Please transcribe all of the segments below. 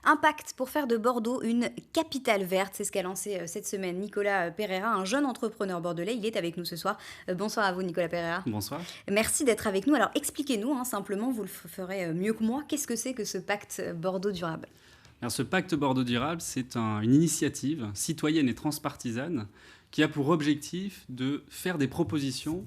Un pacte pour faire de Bordeaux une capitale verte, c'est ce qu'a lancé cette semaine Nicolas Pereira, un jeune entrepreneur bordelais. Il est avec nous ce soir. Bonsoir à vous Nicolas Pereira. Bonsoir. Merci d'être avec nous. Alors expliquez-nous simplement, vous le ferez mieux que moi, qu'est-ce que c'est que ce pacte Bordeaux durable? Alors, ce pacte Bordeaux durable, c'est une initiative citoyenne et transpartisane qui a pour objectif de faire des propositions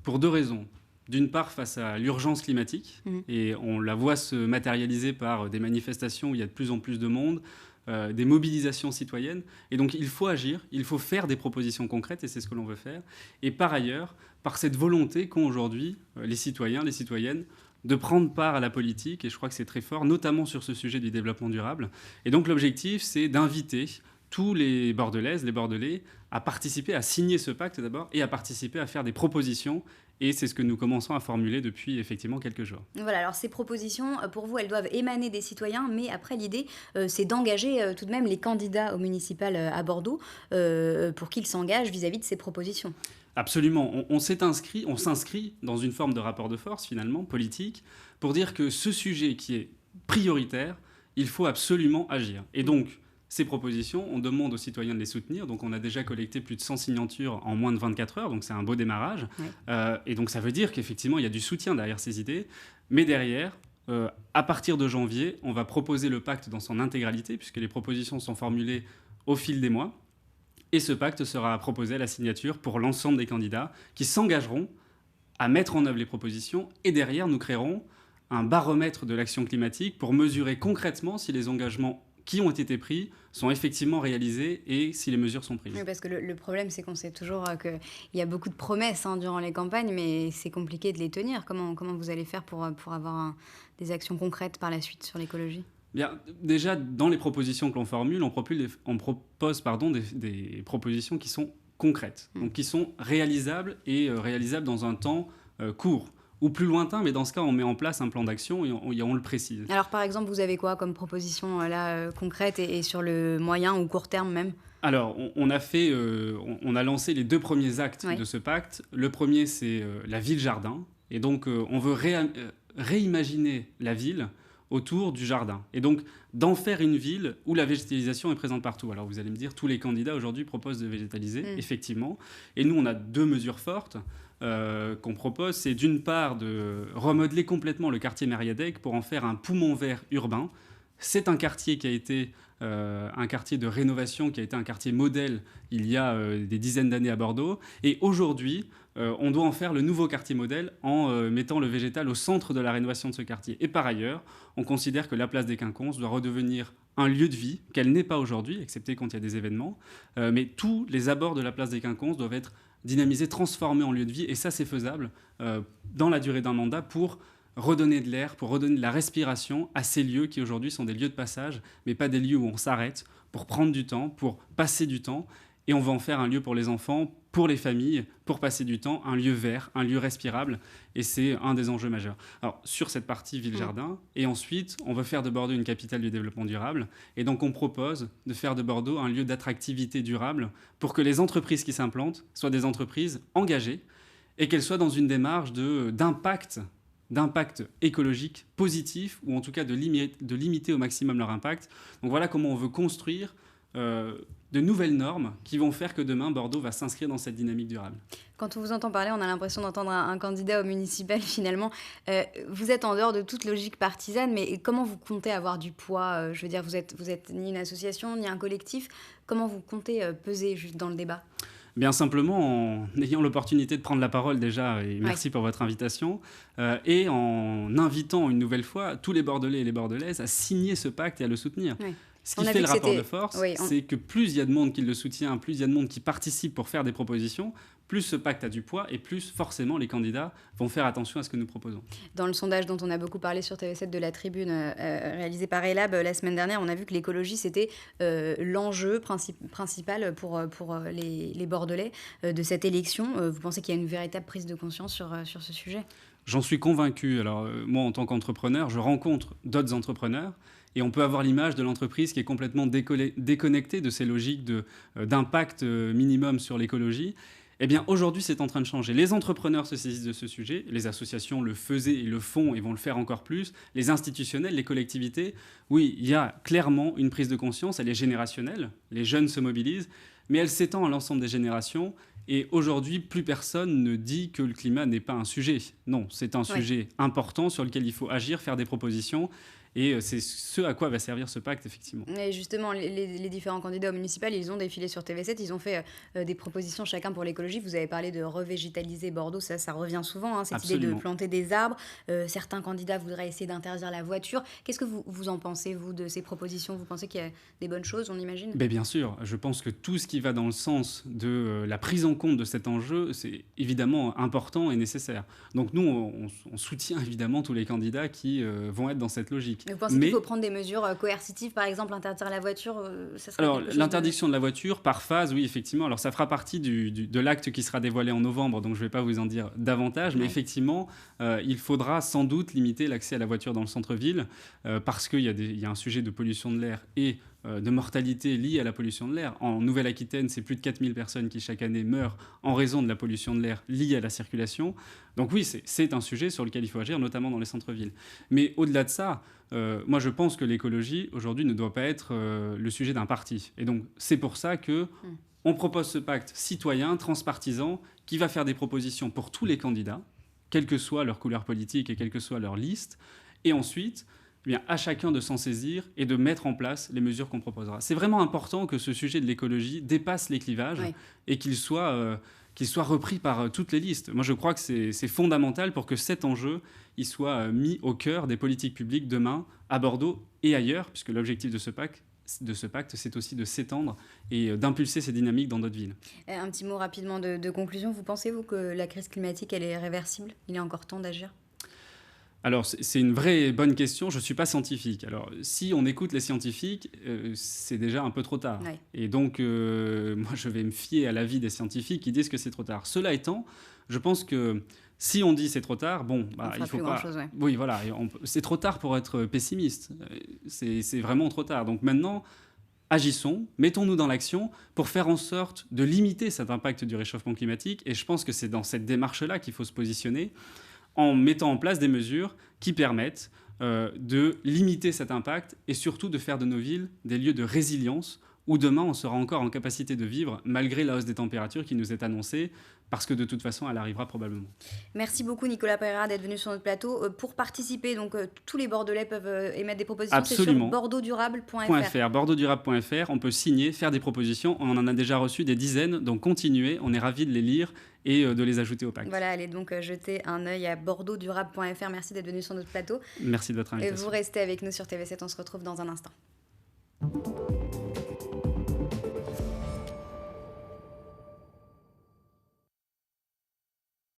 pour deux raisons. D'une part, face à l'urgence climatique, et on la voit se matérialiser par des manifestations où il y a de plus en plus de monde, des mobilisations citoyennes. Et donc, il faut agir, il faut faire des propositions concrètes, et c'est ce que l'on veut faire. Et par ailleurs, par cette volonté qu'ont aujourd'hui les citoyens, les citoyennes, de prendre part à la politique, et je crois que c'est très fort, notamment sur ce sujet du développement durable. Et donc, l'objectif, c'est d'inviter tous les Bordelaises, les Bordelais, à participer, à signer ce pacte d'abord, et à participer à faire des propositions. Et c'est ce que nous commençons à formuler depuis effectivement quelques jours. Voilà, alors ces propositions, pour vous, elles doivent émaner des citoyens, mais après l'idée, c'est d'engager tout de même les candidats au municipal à Bordeaux pour qu'ils s'engagent vis-à-vis de ces propositions. Absolument. On s'inscrit dans une forme de rapport de force, finalement, politique, pour dire que ce sujet qui est prioritaire, il faut absolument agir. Et donc, ces propositions, on demande aux citoyens de les soutenir. Donc, on a déjà collecté plus de 100 signatures en moins de 24 heures, donc c'est un beau démarrage. Oui. Et donc, ça veut dire qu'effectivement, il y a du soutien derrière ces idées. Mais derrière, à partir de janvier, on va proposer le pacte dans son intégralité, puisque les propositions sont formulées au fil des mois. Et ce pacte sera proposé à la signature pour l'ensemble des candidats qui s'engageront à mettre en œuvre les propositions. Et derrière, nous créerons un baromètre de l'action climatique pour mesurer concrètement si les engagements qui ont été pris sont effectivement réalisés et si les mesures sont prises. Oui, parce que le problème, c'est qu'on sait toujours qu'il y a beaucoup de promesses durant les campagnes, mais c'est compliqué de les tenir. Comment vous allez faire pour avoir des actions concrètes par la suite sur l'écologie? Bien, déjà, dans les propositions que l'on formule, on propose des propositions qui sont concrètes, donc qui sont réalisables et réalisables dans un temps court ou plus lointain, mais dans ce cas, on met en place un plan d'action et on le précise. Alors, par exemple, vous avez quoi comme proposition concrète et sur le moyen ou court terme même? Alors, on a lancé les deux premiers actes Oui. de ce pacte. Le premier, c'est la ville-jardin. Et donc, on veut réimaginer la ville autour du jardin. Et donc, d'en faire une ville où la végétalisation est présente partout. Alors, vous allez me dire, tous les candidats aujourd'hui proposent de végétaliser, effectivement. Et nous, on a deux mesures fortes qu'on propose. C'est d'une part de remodeler complètement le quartier Mériadec pour en faire un poumon vert urbain. C'est un quartier qui a été un quartier de rénovation, qui a été un quartier modèle il y a des dizaines d'années à Bordeaux. Et aujourd'hui, on doit en faire le nouveau quartier modèle en mettant le végétal au centre de la rénovation de ce quartier. Et par ailleurs, on considère que la place des Quinconces doit redevenir un lieu de vie, qu'elle n'est pas aujourd'hui, excepté quand il y a des événements. Mais tous les abords de la place des Quinconces doivent être dynamisés, transformés en lieu de vie. Et ça, c'est faisable dans la durée d'un mandat pour redonner de l'air, pour redonner de la respiration à ces lieux qui aujourd'hui sont des lieux de passage, mais pas des lieux où on s'arrête pour prendre du temps, pour passer du temps. Et on va en faire un lieu pour les enfants, pour les familles, pour passer du temps, un lieu vert, un lieu respirable. Et c'est un des enjeux majeurs. Alors, sur cette partie ville-jardin, et ensuite, on veut faire de Bordeaux une capitale du développement durable. Et donc, on propose de faire de Bordeaux un lieu d'attractivité durable pour que les entreprises qui s'implantent soient des entreprises engagées et qu'elles soient dans une démarche d'impact écologique positif, ou en tout cas de limiter au maximum leur impact. Donc voilà comment on veut construire de nouvelles normes qui vont faire que demain, Bordeaux va s'inscrire dans cette dynamique durable. Quand on vous entend parler, on a l'impression d'entendre un candidat au municipal finalement. Vous êtes en dehors de toute logique partisane, mais comment vous comptez avoir du poids? Je veux dire, vous êtes ni une association, ni un collectif. Comment vous comptez peser juste dans le débat? Bien simplement en ayant l'opportunité de prendre la parole déjà, et merci pour votre invitation, et en invitant une nouvelle fois tous les Bordelais et les Bordelaises à signer ce pacte et à le soutenir. Oui. Ce qui fait le rapport de force, c'est que plus il y a de monde qui le soutient, plus il y a de monde qui participe pour faire des propositions, plus ce pacte a du poids et plus forcément les candidats vont faire attention à ce que nous proposons. Dans le sondage dont on a beaucoup parlé sur TV7 de la Tribune, réalisé par Elab la semaine dernière, on a vu que l'écologie, c'était l'enjeu principal pour les Bordelais de cette élection. Vous pensez qu'il y a une véritable prise de conscience sur ce sujet? J'en suis convaincu. Alors, moi, en tant qu'entrepreneur, je rencontre d'autres entrepreneurs et on peut avoir l'image de l'entreprise qui est complètement déconnectée de ces logiques d'impact minimum sur l'écologie. Eh bien, aujourd'hui, c'est en train de changer. Les entrepreneurs se saisissent de ce sujet, les associations le faisaient et le font et vont le faire encore plus, les institutionnels, les collectivités. Oui, il y a clairement une prise de conscience, elle est générationnelle, les jeunes se mobilisent, mais elle s'étend à l'ensemble des générations. Et aujourd'hui, plus personne ne dit que le climat n'est pas un sujet. Non, c'est un sujet important sur lequel il faut agir, faire des propositions. Et c'est ce à quoi va servir ce pacte, effectivement. Et justement, les différents candidats au municipal, ils ont défilé sur TV7, ils ont fait des propositions chacun pour l'écologie. Vous avez parlé de revégétaliser Bordeaux, ça revient souvent, hein, cette Absolument. idée de planter des arbres. Certains candidats voudraient essayer d'interdire la voiture. Qu'est-ce que vous en pensez, vous, de ces propositions? Vous pensez qu'il y a des bonnes choses, on imagine? Ben bien sûr, je pense que tout ce qui va dans le sens de la prise en compte de cet enjeu, c'est évidemment important et nécessaire. Donc nous, on soutient évidemment tous les candidats qui vont être dans cette logique. Mais vous pensez qu'il faut prendre des mesures coercitives, par exemple interdire la voiture, ça serait Alors, quelque chose l'interdiction de la voiture, par phase, oui, effectivement. Alors, ça fera partie de l'acte qui sera dévoilé en novembre, donc je ne vais pas vous en dire davantage. Mais effectivement, il faudra sans doute limiter l'accès à la voiture dans le centre-ville, parce qu'il y a un sujet de pollution de l'air et de mortalité liée à la pollution de l'air. En Nouvelle-Aquitaine, c'est plus de 4000 personnes qui chaque année meurent en raison de la pollution de l'air liée à la circulation. Donc oui, c'est un sujet sur lequel il faut agir, notamment dans les centres-villes. Mais au-delà de ça, moi je pense que l'écologie, aujourd'hui, ne doit pas être le sujet d'un parti. Et donc c'est pour ça qu'on propose ce pacte citoyen, transpartisan, qui va faire des propositions pour tous les candidats, quelle que soit leur couleur politique et quelle que soit leur liste. Et ensuite, eh bien, à chacun de s'en saisir et de mettre en place les mesures qu'on proposera. C'est vraiment important que ce sujet de l'écologie dépasse les clivages et qu'il soit repris par toutes les listes. Moi, je crois que c'est fondamental pour que cet enjeu il soit mis au cœur des politiques publiques demain, à Bordeaux et ailleurs, puisque l'objectif de ce pacte, c'est aussi de s'étendre et d'impulser ces dynamiques dans d'autres villes. Un petit mot rapidement de conclusion. Vous pensez-vous que la crise climatique, elle est réversible? Il est encore temps d'agir? Alors, c'est une vraie bonne question. Je ne suis pas scientifique. Alors, si on écoute les scientifiques, c'est déjà un peu trop tard. Ouais. Et donc, moi, je vais me fier à l'avis des scientifiques qui disent que c'est trop tard. Cela étant, je pense que si on dit c'est trop tard, bon, il faut pas... Chose, ouais. Oui, voilà. C'est trop tard pour être pessimiste. C'est vraiment trop tard. Donc maintenant, agissons, mettons-nous dans l'action pour faire en sorte de limiter cet impact du réchauffement climatique. Et je pense que c'est dans cette démarche-là qu'il faut se positionner, en mettant en place des mesures qui permettent de limiter cet impact et surtout de faire de nos villes des lieux de résilience où demain on sera encore en capacité de vivre malgré la hausse des températures qui nous est annoncée, parce que de toute façon elle arrivera probablement. Merci beaucoup Nicolas Pereira d'être venu sur notre plateau. Pour participer, donc tous les Bordelais peuvent émettre des propositions. Absolument. C'est sur bordeauxdurable.fr. bordeauxdurable.fr, on peut signer, faire des propositions, on en a déjà reçu des dizaines, donc continuez, on est ravis de les lire et de les ajouter au pacte. Voilà, allez donc jeter un œil à bordeauxdurable.fr. Merci d'être venu sur notre plateau. Merci de votre invitation. Et vous restez avec nous sur TV7, on se retrouve dans un instant.